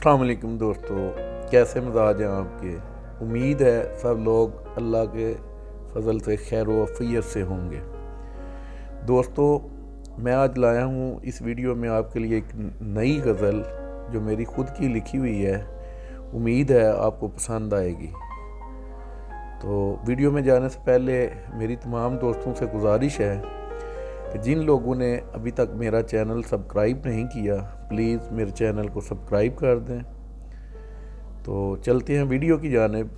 अस्सलाम वालेकुम दोस्तों, कैसे मिजाज हैं आपके। उम्मीद है सब लोग अल्लाह के फजल से खैर व आफियत से होंगे। दोस्तों, मैं आज लाया हूँ इस वीडियो में आपके लिए एक नई गज़ल जो मेरी ख़ुद की लिखी हुई है। उम्मीद है आपको पसंद आएगी। तो वीडियो में जाने से पहले मेरी तमाम दोस्तों से गुजारिश है कि जिन लोगों ने अभी तक मेरा चैनल सब्सक्राइब नहीं किया, प्लीज़ मेरे चैनल को सब्सक्राइब कर दें। तो चलते हैं वीडियो की जानिब।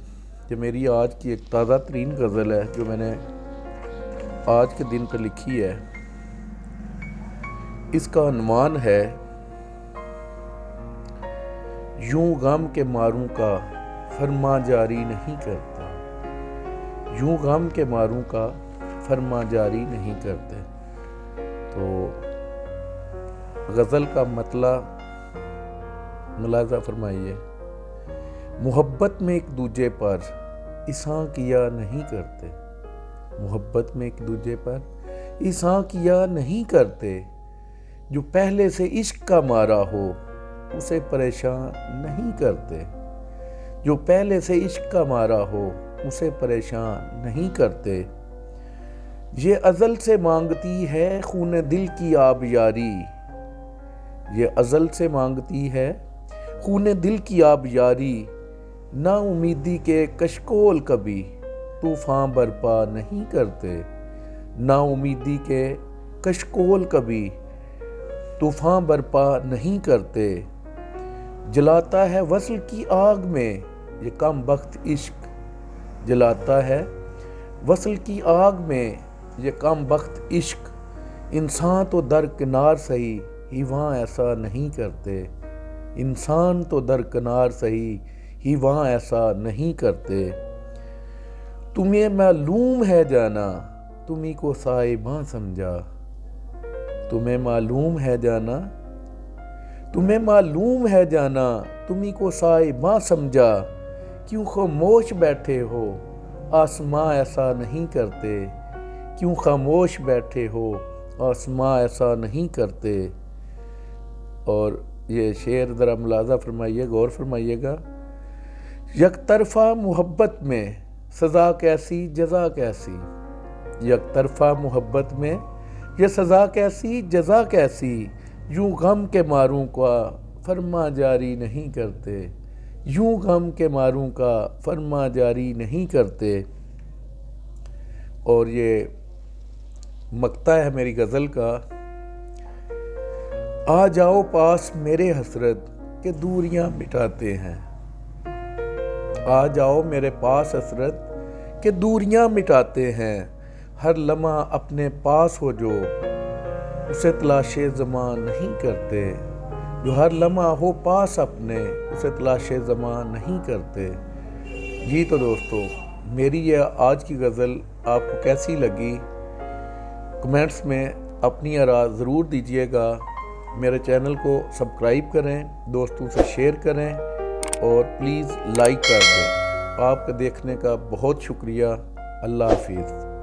कि मेरी आज की एक ताज़ा तरीन गज़ल है जो मैंने आज के दिन पर लिखी है। इसका अनवान है, यूं गम के मारूं का फरमा जारी नहीं करता। यूं गम के मारूं का फरमा जारी नहीं करते। तो गज़ल का मतलब मुलाज़ा फरमाइए। मोहब्बत में एक दूजे पर इसां किया नहीं करते। मोहब्बत में एक दूजे पर इसां किया नहीं करते। जो पहले से इश्क का मारा हो उसे परेशान नहीं करते। जो पहले से इश्क का मारा हो उसे परेशान नहीं करते। ये अज़ल से मांगती है खून दिल की आब यारी। ये अज़ल से मांगती है खून दिल की आब यारी। ना उम्मीदी के कशकोल कभी तूफ़ान बरपा नहीं करते। ना उम्मीदी के कशकोल कभी तूफ़ान बरपा नहीं करते। जलाता है वस्ल की आग में ये कम बख्त इश्क। जलाता है वस्ल की आग में ये कम बख्त इश्क। इंसान तो दरकिनार सही ही वहाँ ऐसा नहीं करते। इंसान तो दरकिनार सही ही वहाँ ऐसा नहीं करते। तुम्हें मालूम है जाना तुम्ही को साहिबां समझा। तुम्हें मालूम है जाना तुम्हें मालूम है जाना तुम्ही को साहिबां समझा। क्यों खामोश बैठे हो आसमां ऐसा नहीं करते। क्यों खामोश बैठे हो आसमां ऐसा नहीं करते। और ये शेर ज़रा मुलाज़ा फरमाइए, गौर फरमाइएगा। यकतरफ़ा मोहब्बत में सज़ा कैसी जज़ा कैसी। यकतरफ़ा मोहब्बत में ये सज़ा कैसी जज़ा कैसी। यूं गम के मारूं का फरमा जारी नहीं करते। यूं गम के मारूं का फरमा जारी नहीं करते। और ये मक्ता है मेरी गज़ल का। आ जाओ पास मेरे हसरत के दूरियां मिटाते हैं। आ जाओ मेरे पास हसरत के दूरियां मिटाते हैं। हर लम्हा अपने पास हो जो उसे तलाशे ज़मां नहीं करते। जो हर लम्हा हो पास अपने उसे तलाशे ज़मां नहीं करते। जी तो दोस्तों, मेरी यह आज की गज़ल आपको कैसी लगी कमेंट्स में अपनी आराज़ ज़रूर दीजिएगा। मेरे चैनल को सब्सक्राइब करें, दोस्तों से शेयर करें और प्लीज़ लाइक कर दें। आपके देखने का बहुत शुक्रिया। अल्लाह हाफिज़।